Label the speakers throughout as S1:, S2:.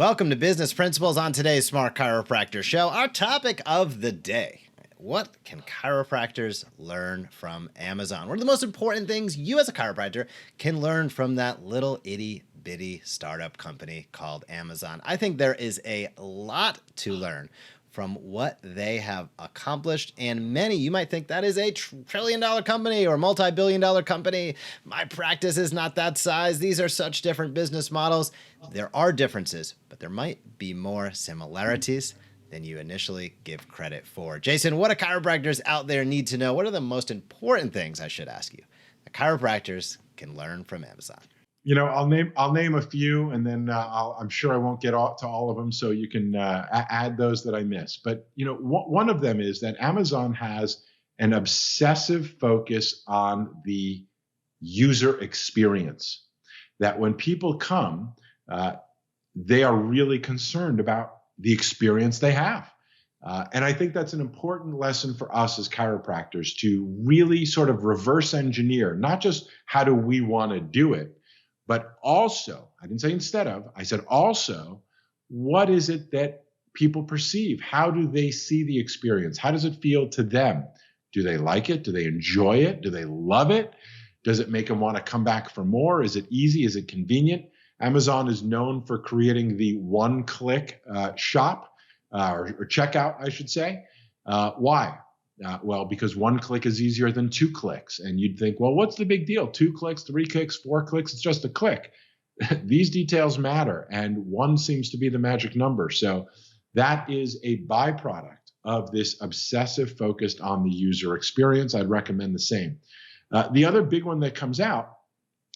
S1: Welcome to Business Principles on today's Smart Chiropractor show. Our topic of the day: what can chiropractors learn from Amazon? What are the most important things you as a chiropractor can learn from that little itty bitty startup company called Amazon? I think there is a lot to learn from what they have accomplished. And many, you might think that is a trillion-dollar company or multi-billion-dollar company. My practice is not that size. These are such different business models. There are differences, but there might be more similarities than you initially give credit for. Jason, what do chiropractors out there need to know? What are the most important things, I should ask you, that chiropractors can learn from Amazon?
S2: You know, I'll name a few, and then I'm sure I won't get to all of them, so you can add those that I miss. But you know, one of them is that Amazon has an obsessive focus on the user experience. That when people come, they are really concerned about the experience they have. And I think that's an important lesson for us as chiropractors to really sort of reverse engineer, not just how do we want to do it, but also, I didn't say instead of, I said also, what is it that people perceive? How do they see the experience? How does it feel to them? Do they like it? Do they enjoy it? Do they love it? Does it make them want to come back for more? Is it easy? Is it convenient? Amazon is known for creating the one-click shop or checkout, I should say. Why? Well, because one click is easier than 2 clicks. And you'd think, well, what's the big deal? 2 clicks, 3 clicks, 4 clicks, it's just a click. These details matter, and 1 seems to be the magic number. So that is a byproduct of this obsessive focus on the user experience. I'd recommend the same. The other big one that comes out,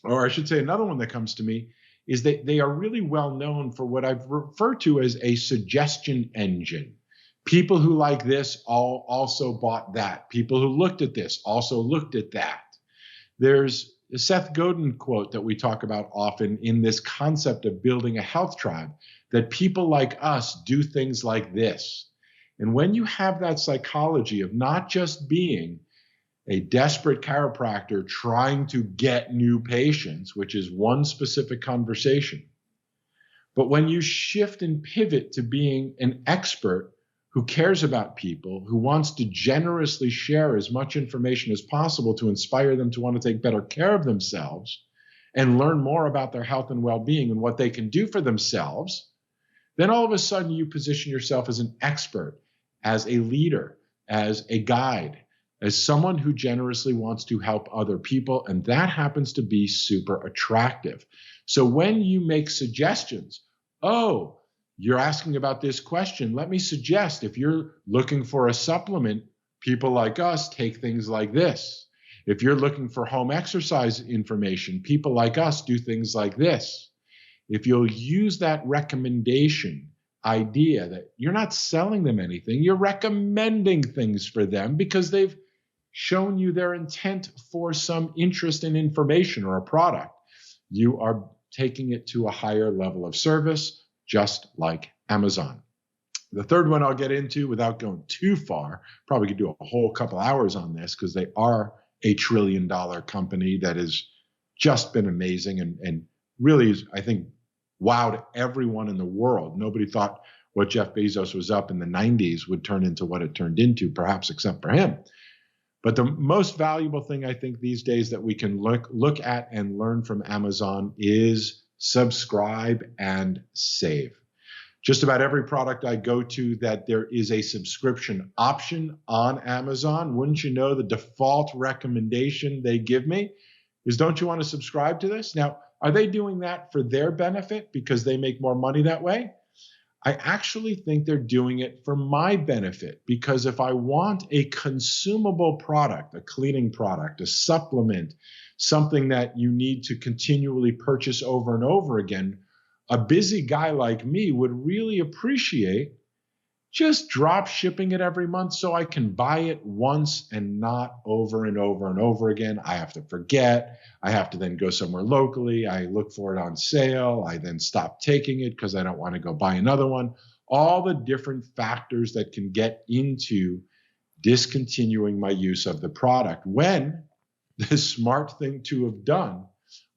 S2: or I should say another one that comes to me, is that they are really well known for what I've referred to as a suggestion engine. People who like this also bought that. People who looked at this also looked at that. There's a Seth Godin quote that we talk about often in this concept of building a health tribe, that people like us do things like this. And when you have that psychology of not just being a desperate chiropractor trying to get new patients, which is one specific conversation, but when you shift and pivot to being an expert who cares about people, who wants to generously share as much information as possible to inspire them to want to take better care of themselves and learn more about their health and well-being and what they can do for themselves, then all of a sudden you position yourself as an expert, as a leader, as a guide, as someone who generously wants to help other people, and that happens to be super attractive. So when you make suggestions, oh, you're asking about this question, let me suggest if you're looking for a supplement, people like us take things like this. If you're looking for home exercise information, people like us do things like this. If you'll use that recommendation idea that you're not selling them anything, you're recommending things for them because they've shown you their intent for some interest in information or a product, you are taking it to a higher level of service, just like Amazon. The third one I'll get into without going too far, probably could do a whole couple hours on this because they are a $1 trillion company that has just been amazing and really, I think, wowed everyone in the world. Nobody thought what Jeff Bezos was up in the 90s would turn into what it turned into, perhaps except for him. But the most valuable thing I think these days that we can look at and learn from Amazon is subscribe and save. Just about every product I go to that there is a subscription option on Amazon, wouldn't you know the default recommendation they give me is, don't you want to subscribe to this? Now, are they doing that for their benefit because they make more money that way? I actually think they're doing it for my benefit, because if I want a consumable product, a cleaning product, a supplement, something that you need to continually purchase over and over again, a busy guy like me would really appreciate just drop shipping it every month so I can buy it once and not over and over and over again. I have to forget. I have to then go somewhere locally. I look for it on sale. I then stop taking it because I don't want to go buy another one. All the different factors that can get into discontinuing my use of the product, when the smart thing to have done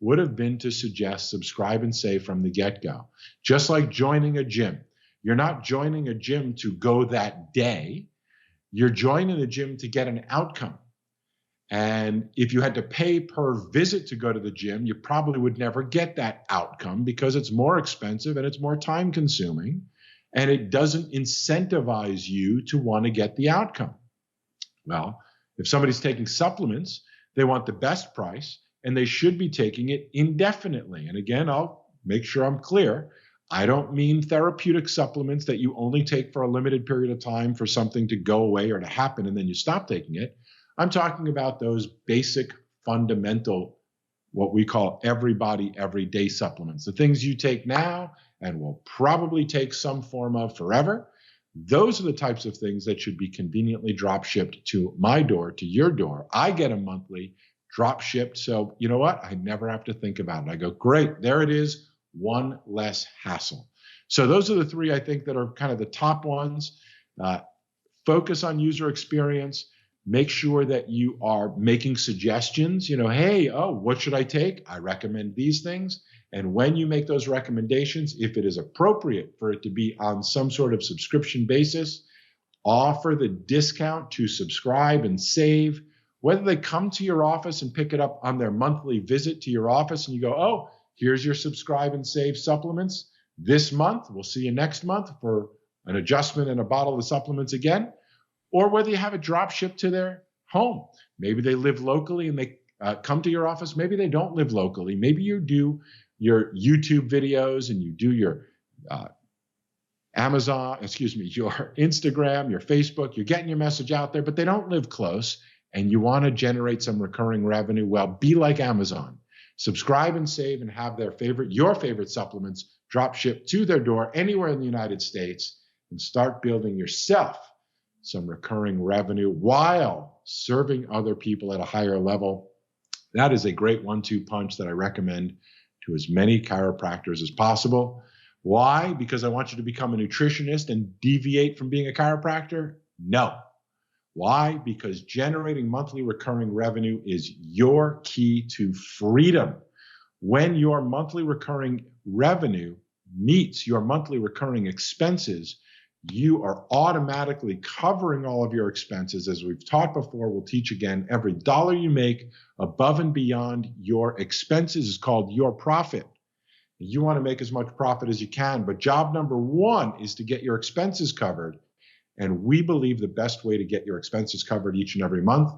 S2: would have been to suggest subscribe and save from the get-go. Just like joining a gym. You're not joining a gym to go that day. You're joining the gym to get an outcome. And if you had to pay per visit to go to the gym, you probably would never get that outcome because it's more expensive and it's more time consuming. And it doesn't incentivize you to want to get the outcome. Well, if somebody's taking supplements, they want the best price and they should be taking it indefinitely. And again, I'll make sure I'm clear. I don't mean therapeutic supplements that you only take for a limited period of time for something to go away or to happen and then you stop taking it. I'm talking about those basic, fundamental, what we call everybody, everyday supplements, the things you take now and will probably take some form of forever. Those are the types of things that should be conveniently drop shipped to my door, to your door. I get a monthly drop shipped. So you know what? I never have to think about it. I go, great, there it is, one less hassle. So those are the three I think that are kind of the top ones. Focus on user experience. Make sure that you are making suggestions. Hey, what should I take? I recommend these things. And when you make those recommendations, if it is appropriate for it to be on some sort of subscription basis, offer the discount to subscribe and save. Whether they come to your office and pick it up on their monthly visit to your office and you go, oh, here's your subscribe and save supplements this month. We'll see you next month for an adjustment and a bottle of the supplements again. Or whether you have it drop shipped to their home. Maybe they live locally and they come to your office. Maybe they don't live locally. Maybe you do your YouTube videos and you do your your Instagram, your Facebook. You're getting your message out there, but they don't live close and you want to generate some recurring revenue. Well, be like Amazon. Subscribe and save and have your favorite supplements drop shipped to their door anywhere in the United States and start building yourself some recurring revenue while serving other people at a higher level. That is a great 1-2 punch that I recommend to as many chiropractors as possible. Why? Because I want you to become a nutritionist and deviate from being a chiropractor? No. Why? Because generating monthly recurring revenue is your key to freedom. When your monthly recurring revenue meets your monthly recurring expenses, you are automatically covering all of your expenses. As we've taught before, we'll teach again, every dollar you make above and beyond your expenses is called your profit. You want to make as much profit as you can, but job number one is to get your expenses covered. And we believe the best way to get your expenses covered each and every month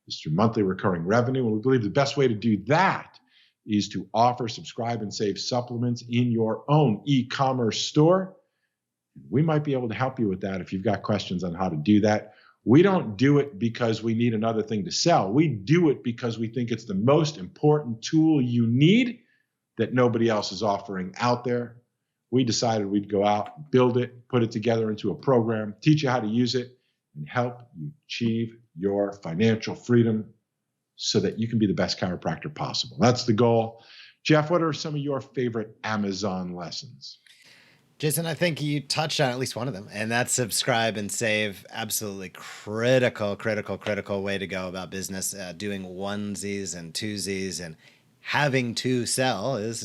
S2: is through monthly recurring revenue. And we believe the best way to do that is to offer subscribe and save supplements in your own e-commerce store. We might be able to help you with that if you've got questions on how to do that. We don't do it because we need another thing to sell. We do it because we think it's the most important tool you need that nobody else is offering out there. We decided we'd go out, build it, put it together into a program, teach you how to use it, and help you achieve your financial freedom so that you can be the best chiropractor possible. That's the goal. Jeff, what are some of your favorite Amazon lessons?
S1: Jason, I think you touched on at least one of them, and that's subscribe and save. Absolutely critical way to go about business. Doing onesies and twosies and having to sell is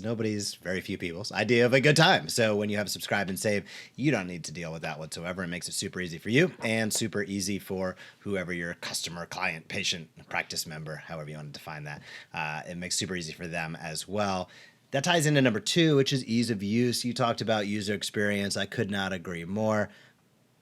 S1: very few people's idea of a good time. So when you have subscribe and save, you don't need to deal with that whatsoever. It makes it super easy for you and super easy for whoever your customer, client, patient, practice member, however you want to define that. It makes it super easy for them as well. That ties into number 2, which is ease of use. You talked about user experience. I could not agree more.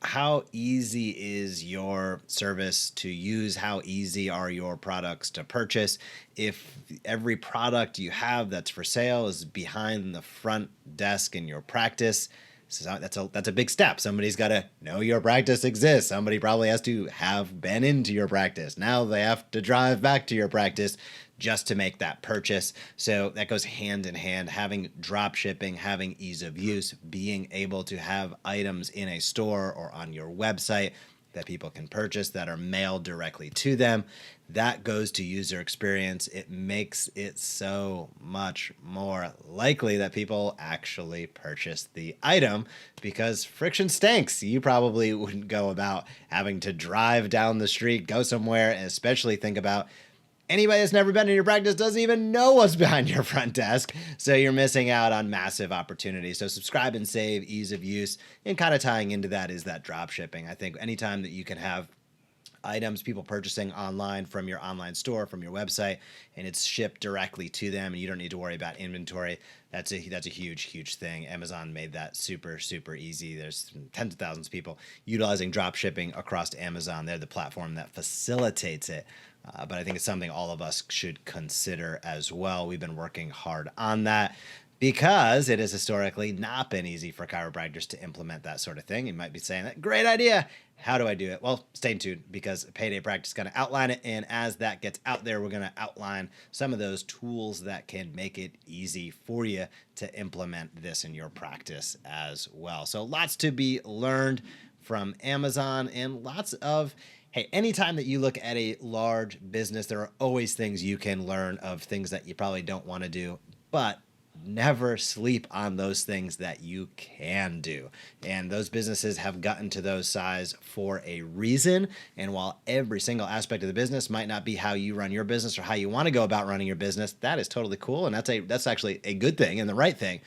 S1: How easy is your service to use? How easy are your products to purchase? If every product you have that's for sale is behind the front desk in your practice, so that's a big step. Somebody's got to know your practice exists. Somebody probably has to have been into your practice. Now they have to drive back to your practice just to make that purchase. So that goes hand in hand, having drop shipping, having ease of use, being able to have items in a store or on your website that people can purchase that are mailed directly to them. That goes to user experience. It makes it so much more likely that people actually purchase the item because friction stinks. You probably wouldn't go about having to drive down the street, go somewhere, and especially think about Anybody that's never been in your practice doesn't even know what's behind your front desk. So you're missing out on massive opportunities. So subscribe and save, ease of use, and kind of tying into that is that drop shipping. I think anytime that you can have items, people purchasing online from your online store, from your website, and it's shipped directly to them, and you don't need to worry about inventory. That's a huge thing. Amazon made that super easy. There's tens of thousands of people utilizing drop shipping across Amazon. They're the platform that facilitates it. But I think it's something all of us should consider as well. We've been working hard on that because it has historically not been easy for chiropractors to implement that sort of thing. You might be saying, that great idea. How do I do it? Well, stay tuned because Payday Practice is going to outline it. And as that gets out there, we're going to outline some of those tools that can make it easy for you to implement this in your practice as well. So lots to be learned from Amazon and lots of, hey, anytime that you look at a large business, there are always things you can learn of things that you probably don't want to do, but never sleep on those things that you can do. And those businesses have gotten to those size for a reason. And while every single aspect of the business might not be how you run your business or how you want to go about running your business, that is totally cool. And that's actually a good thing and the right thing.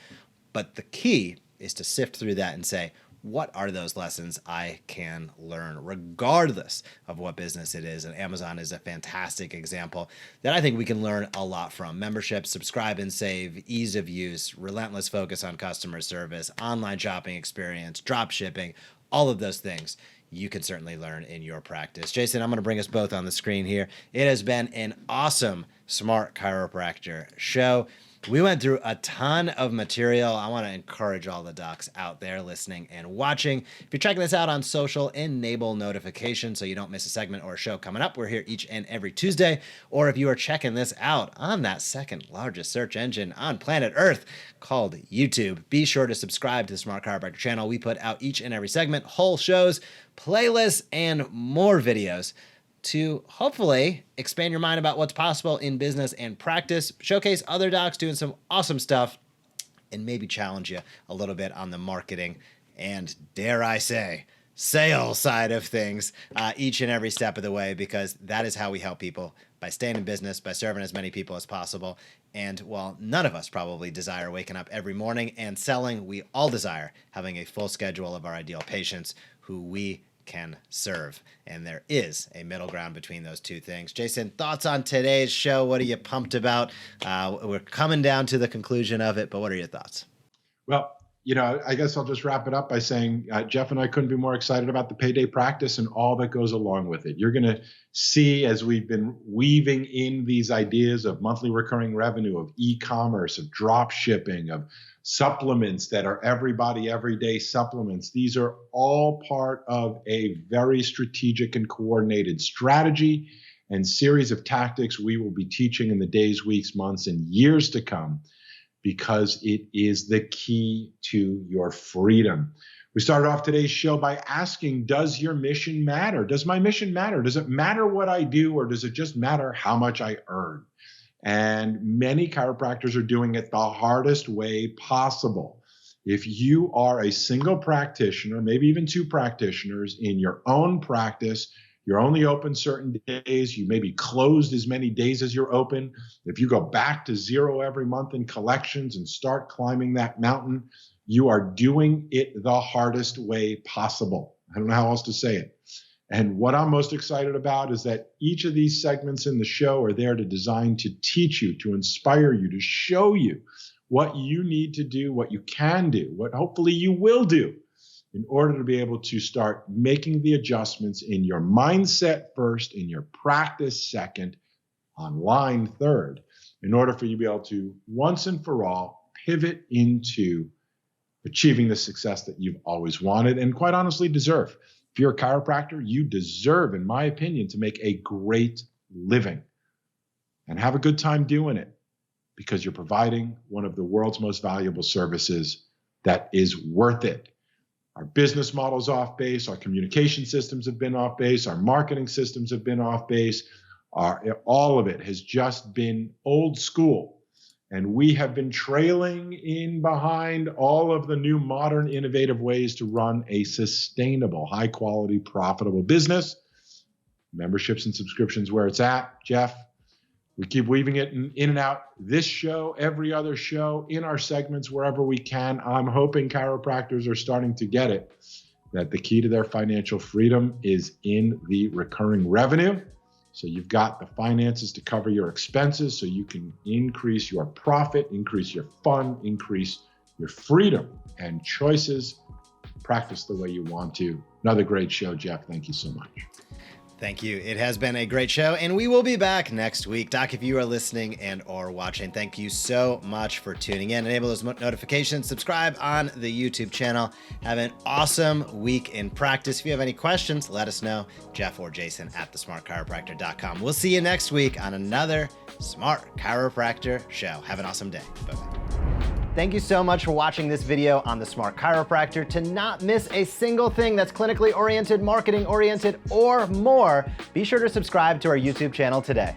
S1: But the key is to sift through that and say, what are those lessons I can learn regardless of what business it is? And Amazon is a fantastic example that I think we can learn a lot from. Membership, subscribe and save, ease of use, relentless focus on customer service, online shopping experience, drop shipping, all of those things you can certainly learn in your practice. Jason, I'm going to bring us both on the screen here. It has been an awesome Smart Chiropractor show. We went through a ton of material. I want to encourage all the docs out there listening and watching. If you're checking this out on social, enable notifications so you don't miss a segment or a show coming up. We're here each and every Tuesday. Or if you are checking this out on that second largest search engine on planet Earth called YouTube, be sure to subscribe to the Smart Chiropractor channel. We put out each and every segment, whole shows, playlists, and more videos to hopefully expand your mind about what's possible in business and practice, showcase other docs doing some awesome stuff, and maybe challenge you a little bit on the marketing and, dare I say, sales side of things each and every step of the way, because that is how we help people, by staying in business, by serving as many people as possible. And while none of us probably desire waking up every morning and selling, we all desire having a full schedule of our ideal patients who we can serve. And there is a middle ground between those two things. Jason, thoughts on today's show? What are you pumped about? We're coming down to the conclusion of it, but what are your thoughts?
S2: Well, I guess I'll just wrap it up by saying Jeff and I couldn't be more excited about the Payday Practice and all that goes along with it. You're going to see, as we've been weaving in these ideas of monthly recurring revenue, of e-commerce, of drop shipping, of supplements that are everybody everyday supplements. These are all part of a very strategic and coordinated strategy and series of tactics we will be teaching in the days, weeks, months, and years to come, because it is the key to your freedom. We started off today's show by asking, does your mission matter? Does my mission matter? Does it matter what I do, or does it just matter how much I earn? And many chiropractors are doing it the hardest way possible. If you are a single practitioner, maybe even two practitioners in your own practice, you're only open certain days, you may be closed as many days as you're open. If you go back to zero every month in collections and start climbing that mountain, you are doing it the hardest way possible. I don't know how else to say it. And what I'm most excited about is that each of these segments in the show are there to design to teach you, to inspire you, to show you what you need to do, what you can do, what hopefully you will do in order to be able to start making the adjustments in your mindset first, in your practice second, online third, in order for you to be able to once and for all pivot into achieving the success that you've always wanted and quite honestly deserve. If you're a chiropractor, you deserve, in my opinion, to make a great living and have a good time doing it, because you're providing one of the world's most valuable services that is worth it. Our business model's off base. Our communication systems have been off base. Our marketing systems have been off base. All of it has just been old school. And we have been trailing in behind all of the new modern innovative ways to run a sustainable, high quality, profitable business. Memberships and subscriptions where it's at, Jeff. We keep weaving it in and out this show, every other show, in our segments, wherever we can. I'm hoping chiropractors are starting to get it, that the key to their financial freedom is in the recurring revenue. So you've got the finances to cover your expenses so you can increase your profit, increase your fun, increase your freedom and choices. Practice the way you want to. Another great show, Jeff. Thank you so much.
S1: Thank you. It has been a great show, and we will be back next week. Doc, if you are listening and or watching, thank you so much for tuning in. Enable those notifications. Subscribe on the YouTube channel. Have an awesome week in practice. If you have any questions, let us know. Jeff or Jason at thesmartchiropractor.com. We'll see you next week on another Smart Chiropractor show. Have an awesome day. Bye-bye. Thank you so much for watching this video on the Smart Chiropractor. To not miss a single thing that's clinically oriented, marketing oriented, or more, be sure to subscribe to our YouTube channel today.